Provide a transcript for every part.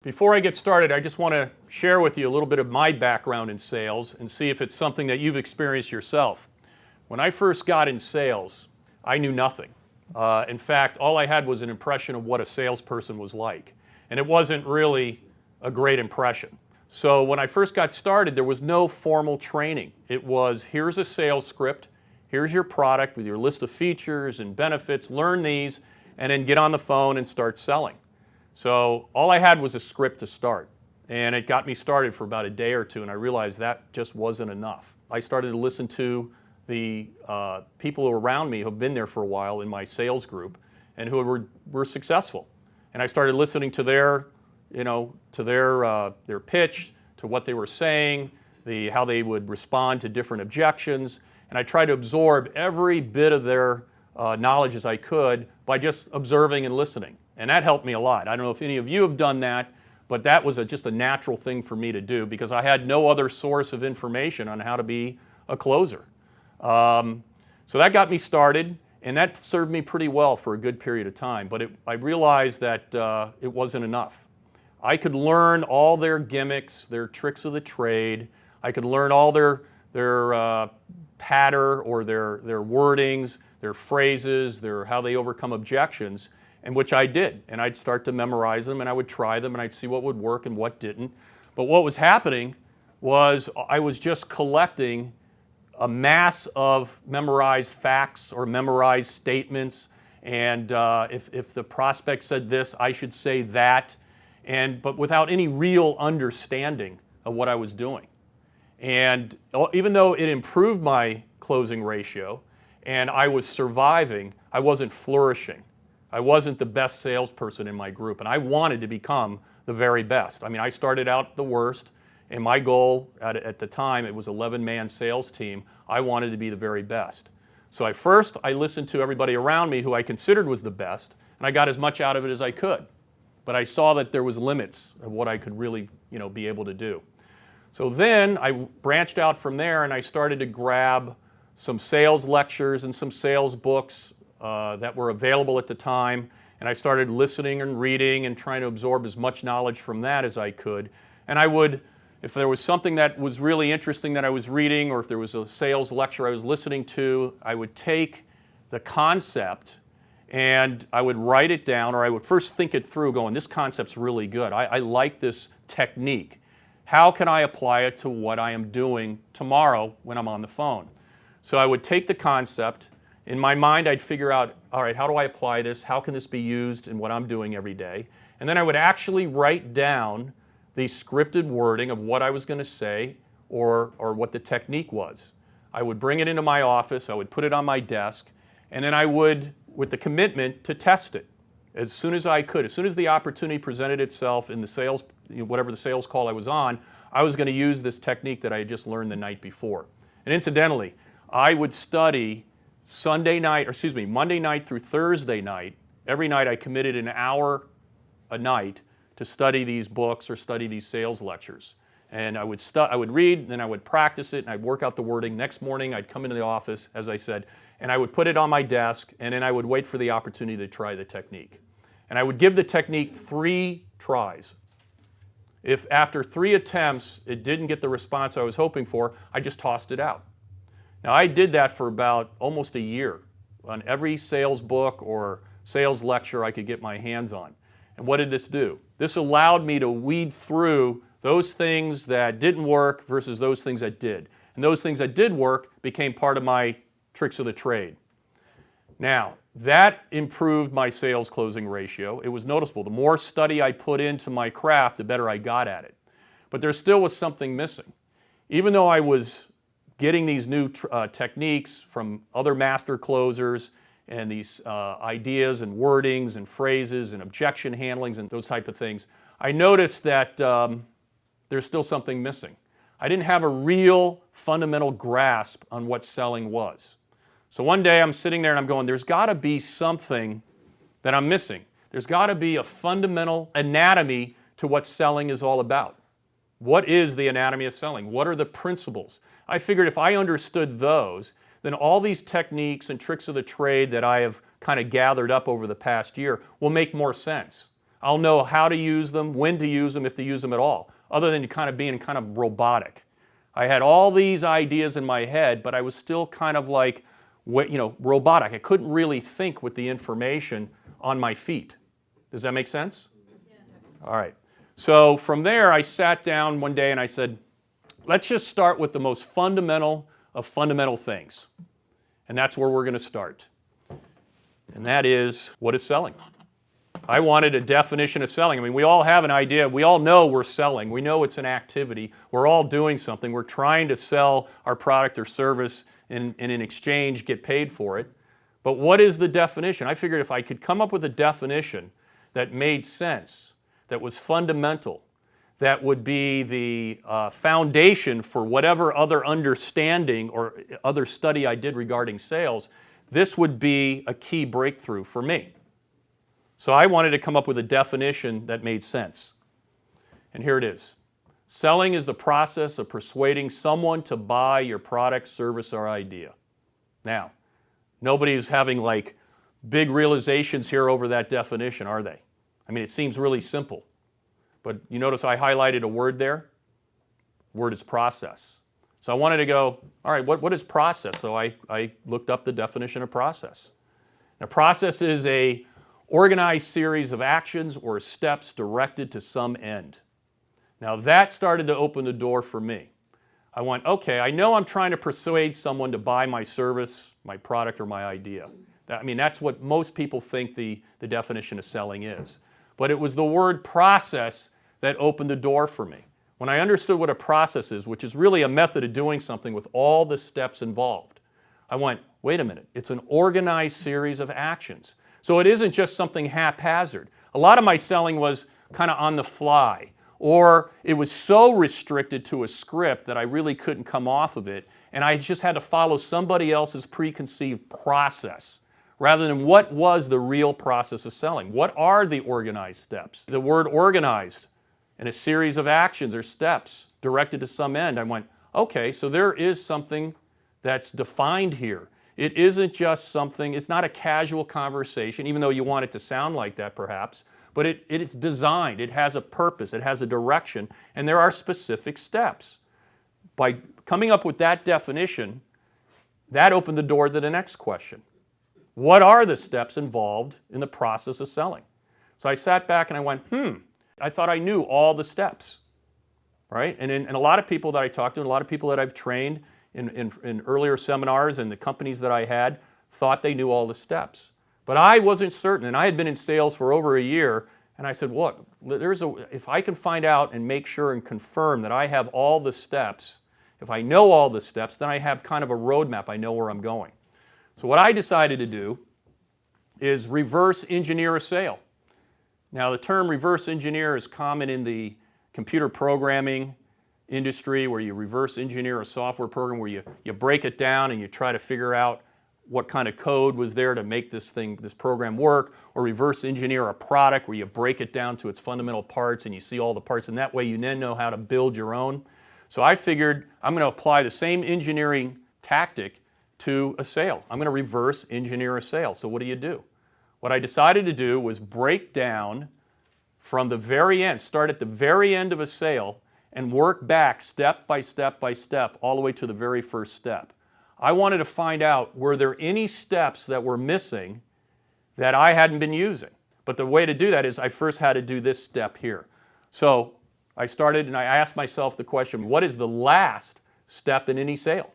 Before I get started, I just want to share with you a little bit of my background in sales and see if it's something that you've experienced yourself. When I first got in sales, I knew nothing. In fact, all I had was an impression of what a salesperson was like, and it wasn't really a great impression. So when I first got started, there was no formal training. It was, here's a sales script, here's your product with your list of features and benefits, learn these, and then get on the phone and start selling. So all I had was a script to start, and it got me started for about a day or two, and I realized that just wasn't enough. I started to listen to the people around me who have been there for a while in my sales group and who were successful. And I started listening to their pitch, to what they were saying, how they would respond to different objections, and I tried to absorb every bit of their knowledge as I could by just observing and listening. And that helped me a lot. I don't know if any of you have done that, but that was just a natural thing for me to do because I had no other source of information on how to be a closer. So that got me started, and that served me pretty well for a good period of time. But I realized that it wasn't enough. I could learn all their gimmicks, their tricks of the trade. I could learn all their patter or their wordings, their phrases, how they overcome objections, and which I did. And I'd start to memorize them, and I would try them, and I'd see what would work and what didn't. But what was happening was I was just collecting a mass of memorized facts or memorized statements, and if the prospect said this, I should say that, but without any real understanding of what I was doing. And even though it improved my closing ratio and I was surviving, I wasn't flourishing. I wasn't the best salesperson in my group, and I wanted to become the very best. I mean, I started out the worst, and my goal at the time, it was an 11-man sales team. I wanted to be the very best. So first, I listened to everybody around me who I considered was the best, and I got as much out of it as I could. But I saw that there was limits of what I could really, be able to do. So then I branched out from there, and I started to grab some sales lectures and some sales books that were available at the time, and I started listening and reading and trying to absorb as much knowledge from that as I could. And I would, if there was something that was really interesting that I was reading, or if there was a sales lecture I was listening to, I would take the concept and I would write it down, or I would first think it through going, this concept's really good. I like this technique. How can I apply it to what I am doing tomorrow when I'm on the phone? So I would take the concept. In my mind, I'd figure out, all right, how do I apply this? How can this be used in what I'm doing every day? And then I would actually write down the scripted wording of what I was going to say or what the technique was. I would bring it into my office, I would put it on my desk, and then I would, with the commitment, to test it as soon as I could. As soon as the opportunity presented itself in the sales, whatever the sales call I was on, I was going to use this technique that I had just learned the night before. And incidentally, I would study Monday night through Thursday night. Every night I committed an hour a night to study these books or study these sales lectures. And I would read, then I would practice it, and I'd work out the wording. Next morning I'd come into the office, as I said, and I would put it on my desk, and then I would wait for the opportunity to try the technique. And I would give the technique 3 tries. If after 3 attempts it didn't get the response I was hoping for, I just tossed it out. Now, I did that for about almost a year on every sales book or sales lecture I could get my hands on. And what did this do? This allowed me to weed through those things that didn't work versus those things that did. And those things that did work became part of my tricks of the trade. Now, that improved my sales closing ratio. It was noticeable. The more study I put into my craft, the better I got at it. But there still was something missing. Even though I was getting these new techniques from other master closers and these ideas and wordings and phrases and objection handlings and those type of things, I noticed that there's still something missing. I didn't have a real fundamental grasp on what selling was. So one day I'm sitting there and I'm going, there's got to be something that I'm missing. There's got to be a fundamental anatomy to what selling is all about. What is the anatomy of selling? What are the principles? I figured if I understood those, then all these techniques and tricks of the trade that I have kind of gathered up over the past year will make more sense. I'll know how to use them, when to use them, if to use them at all, other than kind of being kind of robotic. I had all these ideas in my head, but I was still kind of like, robotic. I couldn't really think with the information on my feet. Does that make sense? Yeah. All right. So from there, I sat down one day and I said, let's just start with the most fundamental of fundamental things. And that's where we're going to start. And that is, what is selling? I wanted a definition of selling. I mean, we all have an idea. We all know we're selling. We know it's an activity. We're all doing something. We're trying to sell our product or service and in exchange get paid for it. But what is the definition? I figured if I could come up with a definition that made sense, that was fundamental, that would be the foundation for whatever other understanding or other study I did regarding sales, this would be a key breakthrough for me. So I wanted to come up with a definition that made sense. And here it is. Selling is the process of persuading someone to buy your product, service, or idea. Now, nobody's having like big realizations here over that definition, are they? I mean, it seems really simple. But you notice I highlighted a word there? The word is process. So I wanted to go, all right, what is process? So I looked up the definition of process. Now, process is a organized series of actions or steps directed to some end. Now that started to open the door for me. I went, okay, I know I'm trying to persuade someone to buy my service, my product, or my idea. I mean, that's what most people think the definition of selling is. But it was the word process that opened the door for me. When I understood what a process is, which is really a method of doing something with all the steps involved, I went, wait a minute, it's an organized series of actions. So it isn't just something haphazard. A lot of my selling was kind of on the fly, or it was so restricted to a script that I really couldn't come off of it, and I just had to follow somebody else's preconceived process, rather than what was the real process of selling. What are the organized steps? The word organized and a series of actions or steps directed to some end. I went, okay, so there is something that's defined here. It isn't just something, it's not a casual conversation, even though you want it to sound like that perhaps, but it's designed, it has a purpose, it has a direction, and there are specific steps. By coming up with that definition, that opened the door to the next question. What are the steps involved in the process of selling? So I sat back and I went, I thought I knew all the steps, right? And a lot of people that I talked to, and a lot of people that I've trained in earlier seminars and the companies that I had thought they knew all the steps. But I wasn't certain, and I had been in sales for over a year, and I said, look, if I can find out and make sure and confirm that I have all the steps, if I know all the steps, then I have kind of a roadmap, I know where I'm going. So what I decided to do is reverse engineer a sale. Now the term reverse engineer is common in the computer programming industry, where you reverse engineer a software program, where you break it down and you try to figure out what kind of code was there to make this program work, or reverse engineer a product where you break it down to its fundamental parts and you see all the parts, and that way you then know how to build your own. So I figured I'm going to apply the same engineering tactic to a sale. I'm going to reverse engineer a sale. So what do? What I decided to do was break down from the very end, start at the very end of a sale, and work back step by step by step all the way to the very first step. I wanted to find out, were there any steps that were missing that I hadn't been using? But the way to do that is I first had to do this step here. So I started and I asked myself the question, what is the last step in any sale?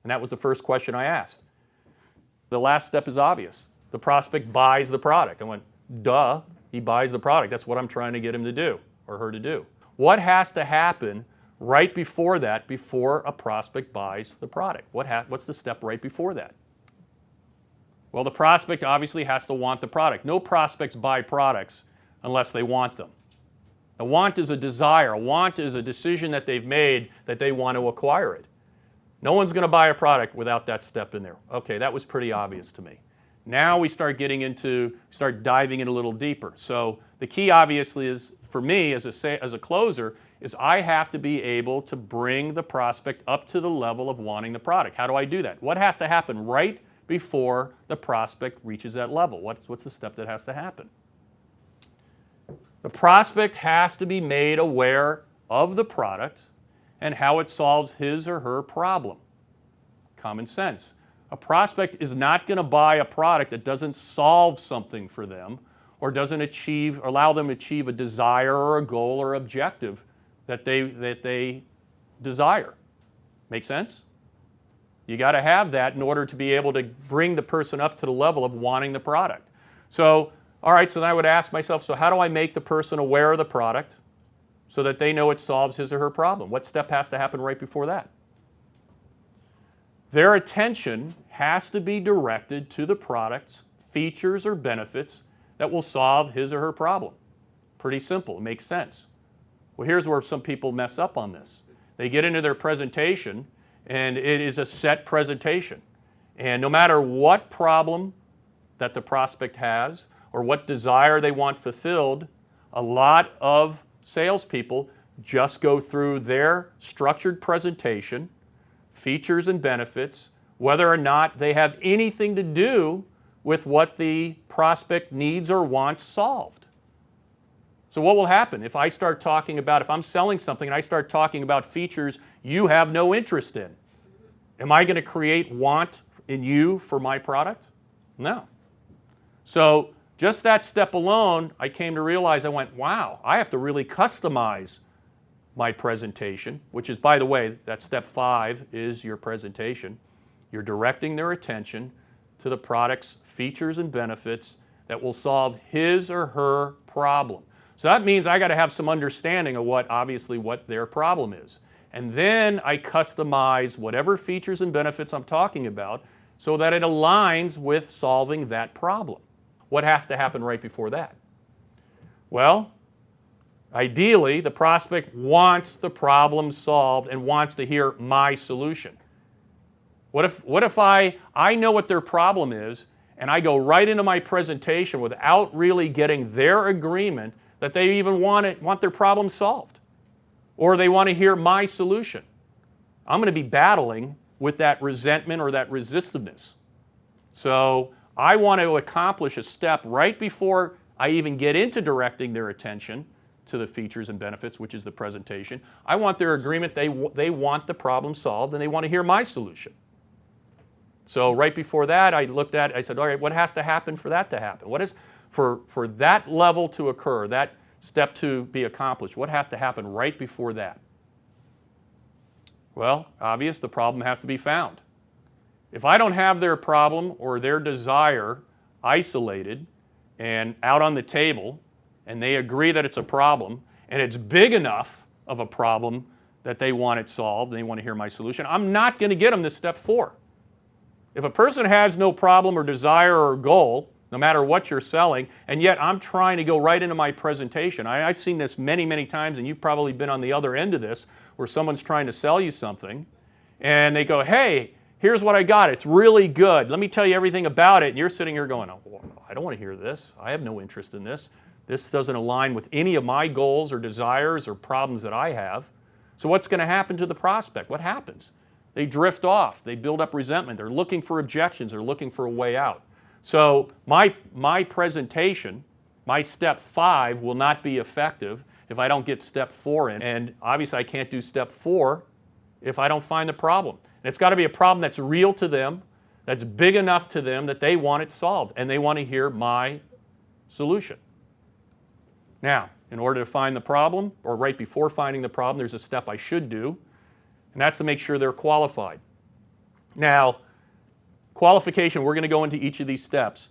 And that was the first question I asked. The last step is obvious. The prospect buys the product. I went, duh, he buys the product. That's what I'm trying to get him to do, or her to do. What has to happen right before that, before a prospect buys the product? What's the step right before that? Well, the prospect obviously has to want the product. No prospects buy products unless they want them. A want is a desire. A want is a decision that they've made that they want to acquire it. No one's going to buy a product without that step in there. Okay, that was pretty obvious to me. Now we start diving in a little deeper. So the key obviously is, for me as a closer, is I have to be able to bring the prospect up to the level of wanting the product. How do I do that? What has to happen right before the prospect reaches that level? What's the step that has to happen? The prospect has to be made aware of the product and how it solves his or her problem. Common sense. A prospect is not going to buy a product that doesn't solve something for them or doesn't allow them to achieve a desire or a goal or objective that they desire. Make sense? You got to have that in order to be able to bring the person up to the level of wanting the product. So, all right, so then I would ask myself, so how do I make the person aware of the product so that they know it solves his or her problem? What step has to happen right before that? Their attention has to be directed to the product's features or benefits that will solve his or her problem. Pretty simple, it makes sense. Well, here's where some people mess up on this. They get into their presentation, and it is a set presentation. And no matter what problem that the prospect has or what desire they want fulfilled, a lot of salespeople just go through their structured presentation, features and benefits, whether or not they have anything to do with what the prospect needs or wants solved. So what will happen if I start talking about, if I'm selling something and I start talking about features you have no interest in? Am I going to create want in you for my product? No. So just that step alone, I came to realize, I went, wow, I have to really customize my presentation, which is, by the way, that step 5 is your presentation. You're directing their attention to the product's features and benefits that will solve his or her problem. So that means I got to have some understanding of obviously what their problem is. And then I customize whatever features and benefits I'm talking about so that it aligns with solving that problem. What has to happen right before that? Well, ideally, the prospect wants the problem solved and wants to hear my solution. What if I know what their problem is and I go right into my presentation without really getting their agreement that they even want their problem solved, or they want to hear my solution? I'm going to be battling with that resentment or that resistiveness. So I want to accomplish a step right before I even get into directing their attention to the features and benefits, which is the presentation. I want their agreement. They want the problem solved and they want to hear my solution. So right before that, I said, all right, what has to happen for that to happen? What is, for that level to occur, that step to be accomplished, what has to happen right before that? Well, obvious, the problem has to be found. If I don't have their problem or their desire isolated and out on the table, and they agree that it's a problem, and it's big enough of a problem that they want it solved, and they want to hear my solution, I'm not going to get them to step 4. If a person has no problem or desire or goal, no matter what you're selling, and yet I'm trying to go right into my presentation. I've seen this many, many times, and you've probably been on the other end of this, where someone's trying to sell you something, and they go, hey, here's what I got. It's really good. Let me tell you everything about it. And you're sitting here going, oh, I don't want to hear this. I have no interest in this. This doesn't align with any of my goals or desires or problems that I have. So what's going to happen to the prospect? What happens? They drift off. They build up resentment. They're looking for objections. They're looking for a way out. So my presentation, my step 5 will not be effective if I don't get step 4 in. And obviously I can't do step 4 if I don't find the problem. And it's got to be a problem that's real to them, that's big enough to them that they want it solved and they want to hear my solution. Now, in order to find the problem, or right before finding the problem, there's a step I should do, and that's to make sure they're qualified. Now, qualification, we're going to go into each of these steps.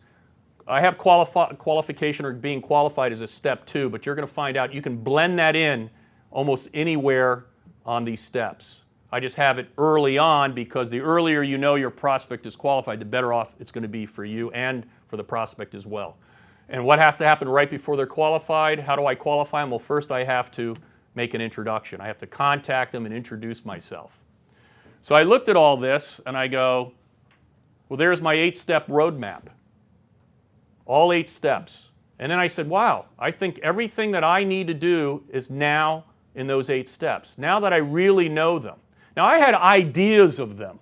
I have qualification or being qualified as a step 2, but you're going to find out you can blend that in almost anywhere on these steps. I just have it early on because the earlier you know your prospect is qualified, the better off it's going to be for you and for the prospect as well. And what has to happen right before they're qualified? How do I qualify them? Well, first I have to make an introduction. I have to contact them and introduce myself. So I looked at all this and I go, well, there's my 8-step roadmap. All 8 steps. And then I said, wow, I think everything that I need to do is now in those 8 steps. Now that I really know them. Now I had ideas of them,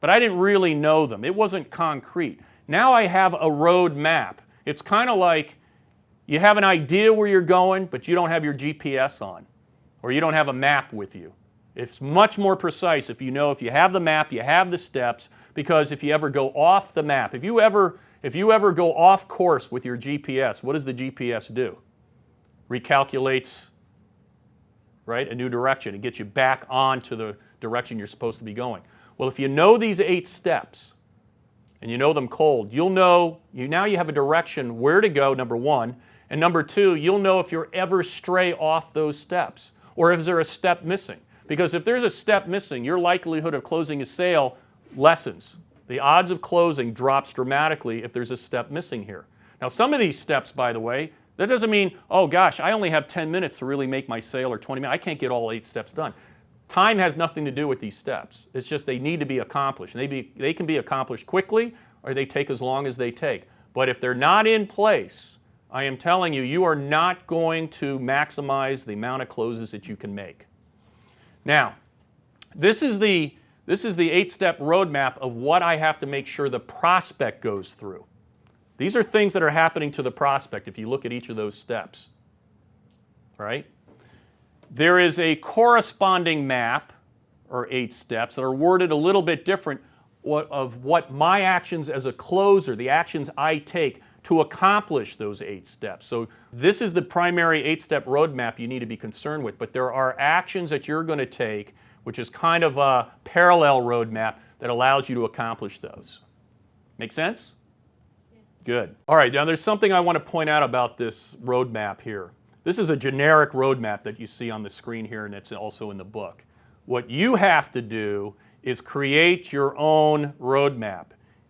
but I didn't really know them. It wasn't concrete. Now I have a roadmap. It's kind of like You have an idea where you're going, but you don't have your GPS on, or you don't have a map with you. It's much more precise if you know, if you have the map, you have the steps, because if you ever go off the map, if you ever go off course with your GPS, what does the GPS do? Recalculates, right, a new direction. It gets you back onto the direction you're supposed to be going. Well, if you know these 8 steps, and you know them cold, you'll know, now you have a direction where to go, number 1, and number 2, you'll know if you're ever stray off those steps, or if there's a step missing. Because if there's a step missing, your likelihood of closing a sale lessens. The odds of closing drops dramatically if there's a step missing here. Now, some of these steps, by the way, that doesn't mean, oh gosh, I only have 10 minutes to really make my sale, or 20 minutes. I can't get all 8 steps done. Time has nothing to do with these steps. It's just they need to be accomplished. They can be accomplished quickly, or they take as long as they take. But if they're not in place, I am telling you, you are not going to maximize the amount of closes that you can make. Now, this is the 8-step roadmap of what I have to make sure the prospect goes through. These are things that are happening to the prospect if you look at each of those steps. Right? There is a corresponding map, or 8 steps, that are worded a little bit different of what my actions as a closer, the actions I take to accomplish those 8 steps. So this is the primary 8-step roadmap you need to be concerned with, but there are actions that you're going to take, which is kind of a parallel roadmap that allows you to accomplish those. Make sense? Yes. Good. All right, now there's something I want to point out about this roadmap here. This is a generic roadmap that you see on the screen here, and it's also in the book. What you have to do is create your own roadmap.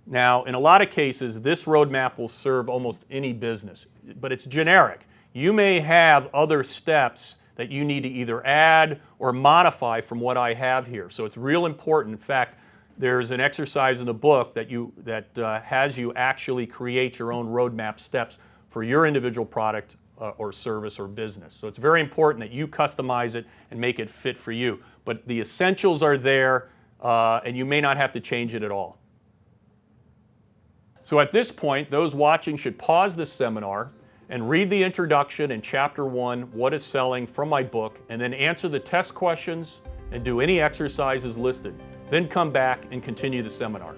Now, in a lot of cases, this roadmap will serve almost any business, but it's generic. You may have other steps that you need to either add or modify from what I have here. So it's real important. In fact, there's an exercise in the book that has you actually create your own roadmap steps for your individual product or service or business. So it's very important that you customize it and make it fit for you. But the essentials are there, and you may not have to change it at all. So at this point, those watching should pause this seminar and read the introduction in Chapter 1, What is Selling, from my book, and then answer the test questions and do any exercises listed. Then come back and continue the seminar.